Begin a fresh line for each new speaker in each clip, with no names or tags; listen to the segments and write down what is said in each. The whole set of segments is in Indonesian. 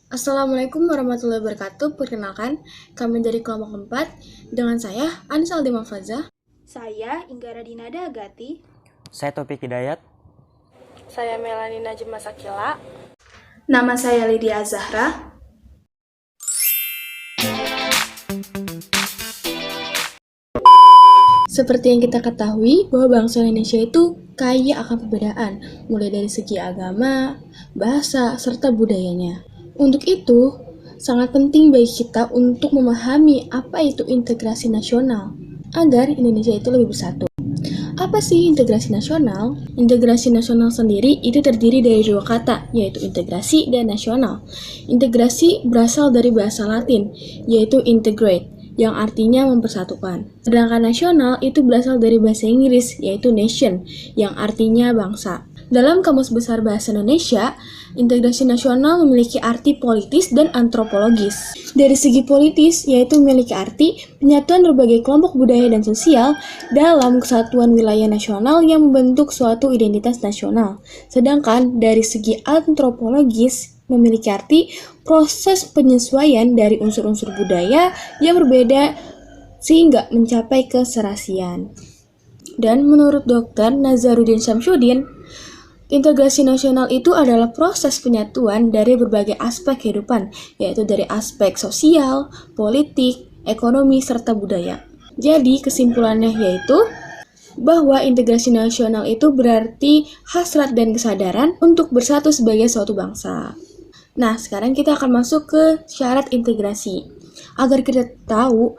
Assalamualaikum warahmatullahi wabarakatuh. Perkenalkan, kami dari kelompok 4 dengan saya Anis Aldima Faza.
Saya Inggara Dinada Agati.
Saya Topik Hidayat.
Saya Melani Najib Masakila.
Nama saya Lydia Zahra.
Seperti yang kita ketahui bahwa bangsa Indonesia itu kaya akan perbedaan, mulai dari segi agama, bahasa, serta budayanya. Untuk itu, sangat penting bagi kita untuk memahami apa itu integrasi nasional, agar Indonesia itu lebih bersatu. Apa sih integrasi nasional? Integrasi nasional sendiri itu terdiri dari dua kata, yaitu integrasi dan nasional. Integrasi berasal dari bahasa Latin, yaitu integrate, yang artinya mempersatukan. Sedangkan nasional itu berasal dari bahasa Inggris, yaitu nation, yang artinya bangsa. Dalam Kamus Besar Bahasa Indonesia, integrasi nasional memiliki arti politis dan antropologis. Dari segi politis, yaitu memiliki arti penyatuan berbagai kelompok budaya dan sosial dalam kesatuan wilayah nasional yang membentuk suatu identitas nasional. Sedangkan dari segi antropologis, memiliki arti proses penyesuaian dari unsur-unsur budaya yang berbeda sehingga mencapai keserasian. Dan menurut Dr. Nazarudin Syamsuddin, integrasi nasional itu adalah proses penyatuan dari berbagai aspek kehidupan, yaitu dari aspek sosial, politik, ekonomi, serta budaya. Jadi kesimpulannya yaitu bahwa integrasi nasional itu berarti hasrat dan kesadaran untuk bersatu sebagai suatu bangsa. Nah, sekarang kita akan masuk ke syarat integrasi. Agar kita tahu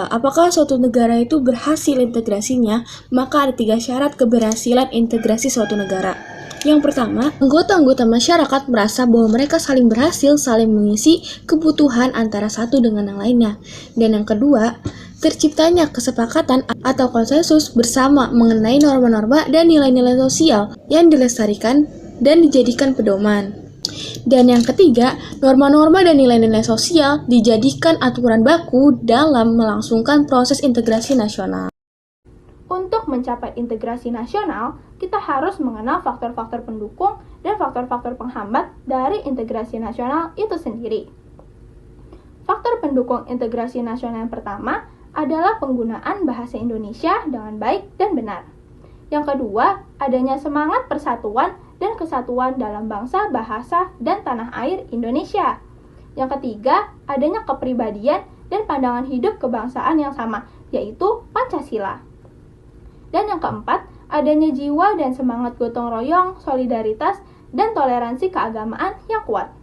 apakah suatu negara itu berhasil integrasinya, maka ada 3 syarat keberhasilan integrasi suatu negara. Yang pertama, anggota-anggota masyarakat merasa bahwa mereka saling berhasil saling mengisi kebutuhan antara satu dengan yang lainnya. Dan yang kedua, terciptanya kesepakatan atau konsensus bersama mengenai norma-norma dan nilai-nilai sosial yang dilestarikan dan dijadikan pedoman. Dan yang ketiga, norma-norma dan nilai-nilai sosial dijadikan aturan baku dalam melangsungkan proses integrasi nasional.
Untuk mencapai integrasi nasional, kita harus mengenal faktor-faktor pendukung dan faktor-faktor penghambat dari integrasi nasional itu sendiri. Faktor pendukung integrasi nasional yang pertama adalah penggunaan bahasa Indonesia dengan baik dan benar. Yang kedua, adanya semangat persatuan dan kesatuan dalam bangsa, bahasa, dan tanah air Indonesia. Yang ketiga, adanya kepribadian dan pandangan hidup kebangsaan yang sama, yaitu Pancasila. Dan yang keempat, adanya jiwa dan semangat gotong royong, solidaritas, dan toleransi keagamaan yang kuat.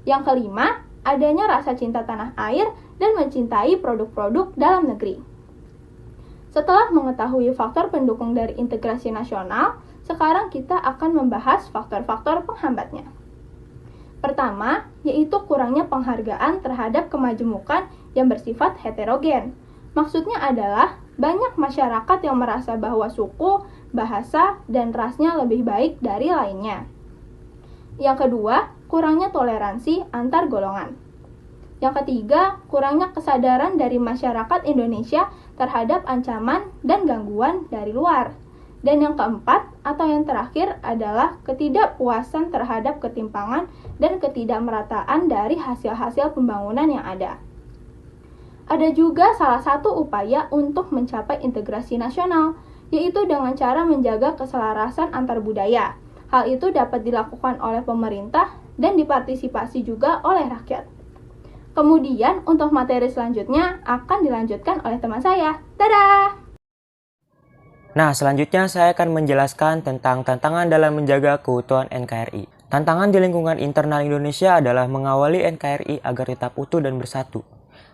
Yang kelima, adanya rasa cinta tanah air dan mencintai produk-produk dalam negeri. Setelah mengetahui faktor pendukung dari integrasi nasional, sekarang kita akan membahas faktor-faktor penghambatnya. Pertama, yaitu kurangnya penghargaan terhadap kemajemukan yang bersifat heterogen. Maksudnya adalah banyak masyarakat yang merasa bahwa suku, bahasa, dan rasnya lebih baik dari lainnya. Yang kedua, kurangnya toleransi antar golongan. Yang ketiga, kurangnya kesadaran dari masyarakat Indonesia terhadap ancaman dan gangguan dari luar. Dan yang keempat, atau yang terakhir adalah ketidakpuasan terhadap ketimpangan dan ketidakmerataan dari hasil-hasil pembangunan yang ada. Ada juga salah satu upaya untuk mencapai integrasi nasional, yaitu dengan cara menjaga keselarasan antar budaya. Hal itu dapat dilakukan oleh pemerintah dan dipartisipasi juga oleh rakyat. Kemudian untuk materi selanjutnya akan dilanjutkan oleh teman saya. Dadah!
Nah, selanjutnya saya akan menjelaskan tentang tantangan dalam menjaga keutuhan NKRI. Tantangan di lingkungan internal Indonesia adalah mengawali NKRI agar tetap utuh dan bersatu.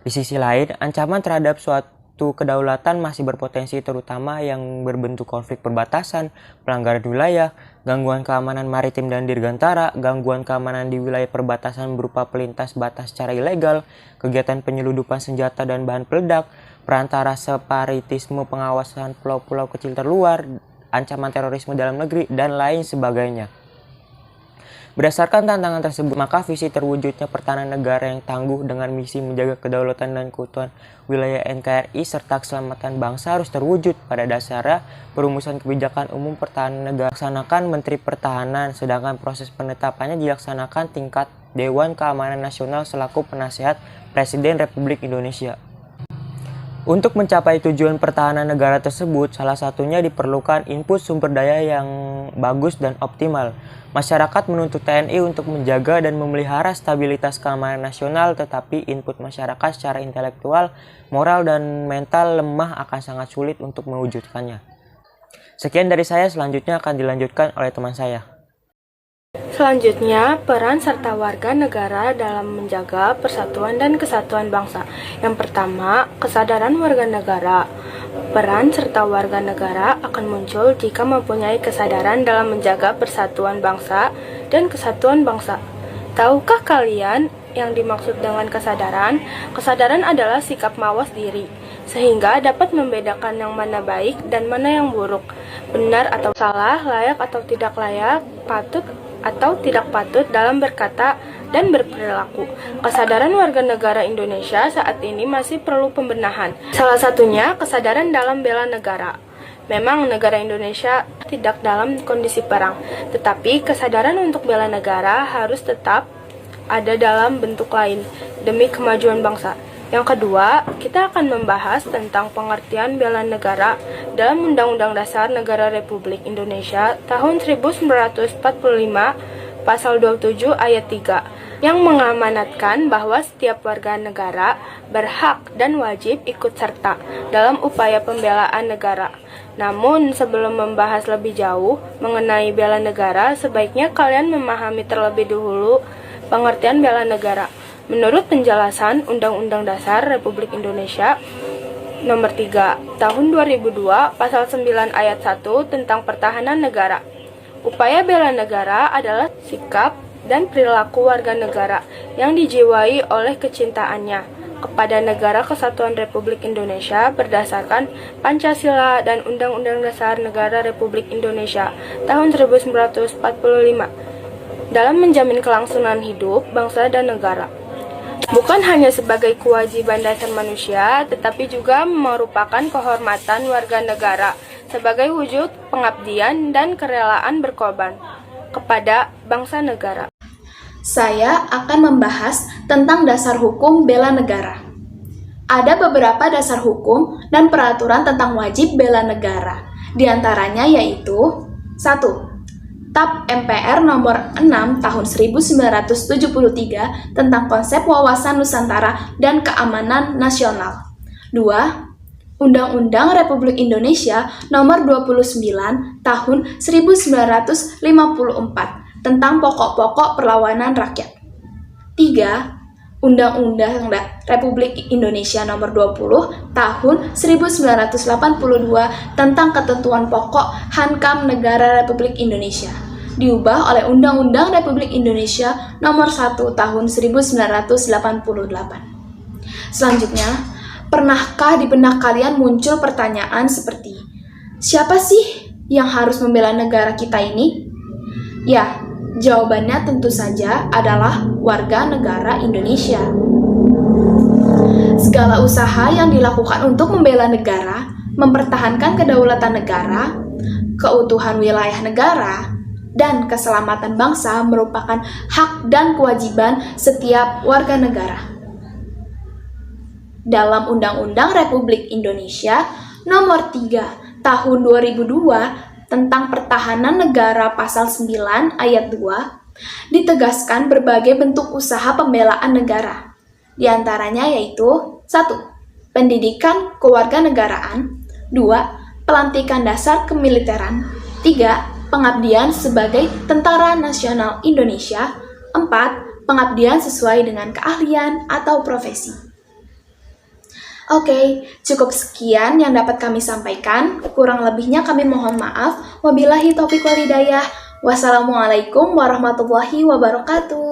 Di sisi lain, ancaman terhadap suatu kedaulatan masih berpotensi, terutama yang berbentuk konflik perbatasan, pelanggaran wilayah, gangguan keamanan maritim dan dirgantara, gangguan keamanan di wilayah perbatasan berupa pelintas batas secara ilegal, kegiatan penyeludupan senjata dan bahan peledak, perantara separatisme, pengawasan pulau-pulau kecil terluar, ancaman terorisme dalam negeri, dan lain sebagainya. Berdasarkan tantangan tersebut, maka visi terwujudnya pertahanan negara yang tangguh dengan misi menjaga kedaulatan dan keutuhan wilayah NKRI serta keselamatan bangsa harus terwujud. Pada dasarnya, perumusan kebijakan umum pertahanan negara dilaksanakan Menteri Pertahanan, sedangkan proses penetapannya dilaksanakan tingkat Dewan Keamanan Nasional selaku penasihat Presiden Republik Indonesia. Untuk mencapai tujuan pertahanan negara tersebut, salah satunya diperlukan input sumber daya yang bagus dan optimal. Masyarakat menuntut TNI untuk menjaga dan memelihara stabilitas keamanan nasional, tetapi input masyarakat secara intelektual, moral, dan mental lemah akan sangat sulit untuk mewujudkannya. Sekian dari saya, selanjutnya akan dilanjutkan oleh teman saya.
Selanjutnya, peran serta warga negara dalam menjaga persatuan dan kesatuan bangsa. Yang pertama, kesadaran warga negara. Peran serta warga negara akan muncul jika mempunyai kesadaran dalam menjaga persatuan bangsa dan kesatuan bangsa. Tahukah kalian yang dimaksud dengan kesadaran? Kesadaran adalah sikap mawas diri, sehingga dapat membedakan yang mana baik dan mana yang buruk, benar atau salah, layak atau tidak layak, patut atau tidak patut dalam berkata dan berperilaku. Kesadaran warga negara Indonesia saat ini masih perlu pembenahan. Salah satunya kesadaran dalam bela negara. Memang negara Indonesia tidak dalam kondisi perang, tetapi kesadaran untuk bela negara harus tetap ada dalam bentuk lain demi kemajuan bangsa. Yang kedua, kita akan membahas tentang pengertian bela negara dalam Undang-Undang Dasar Negara Republik Indonesia tahun 1945 pasal 27 ayat 3 yang mengamanatkan bahwa setiap warga negara berhak dan wajib ikut serta dalam upaya pembelaan negara. Namun, sebelum membahas lebih jauh mengenai bela negara, sebaiknya kalian memahami terlebih dahulu pengertian bela negara. Menurut penjelasan Undang-Undang Dasar Republik Indonesia Nomor 3 Tahun 2002 Pasal 9 Ayat 1 tentang pertahanan negara. Upaya bela negara adalah sikap dan perilaku warga negara yang dijiwai oleh kecintaannya kepada Negara Kesatuan Republik Indonesia berdasarkan Pancasila dan Undang-Undang Dasar Negara Republik Indonesia tahun 1945 dalam menjamin kelangsungan hidup bangsa dan negara. Bukan hanya sebagai kewajiban dasar manusia, tetapi juga merupakan kehormatan warga negara sebagai wujud pengabdian dan kerelaan berkorban kepada bangsa negara.
Saya akan membahas tentang dasar hukum bela negara. Ada beberapa dasar hukum dan peraturan tentang wajib bela negara. Di antaranya yaitu 1. TAP MPR nomor 6 tahun 1973 tentang konsep wawasan Nusantara dan keamanan nasional. 2. Undang-Undang Republik Indonesia nomor 29 tahun 1954 tentang pokok-pokok perlawanan rakyat. 3. Undang-Undang Republik Indonesia nomor 20 tahun 1982 tentang ketentuan pokok Hankam Negara Republik Indonesia, diubah oleh Undang-Undang Republik Indonesia nomor 1 tahun 1988. Selanjutnya, pernahkah di benak kalian muncul pertanyaan seperti, siapa sih yang harus membela negara kita ini? Ya, jawabannya tentu saja adalah warga negara Indonesia. Segala usaha yang dilakukan untuk membela negara, mempertahankan kedaulatan negara, keutuhan wilayah negara, dan keselamatan bangsa merupakan hak dan kewajiban setiap warga negara. Dalam Undang-Undang Republik Indonesia Nomor 3 Tahun 2002 tentang Pertahanan Negara Pasal 9 Ayat 2 ditegaskan berbagai bentuk usaha pembelaan negara. Di antaranya yaitu 1. Pendidikan kewarganegaraan, 2. Pelantikan dasar kemiliteran, 3. Pengabdian sebagai Tentara Nasional Indonesia, 4. Pengabdian sesuai dengan keahlian atau profesi. Oke, cukup sekian yang dapat kami sampaikan. Kurang lebihnya kami mohon maaf. Wabillahi taufiq wal hidayah. Wassalamualaikum warahmatullahi wabarakatuh.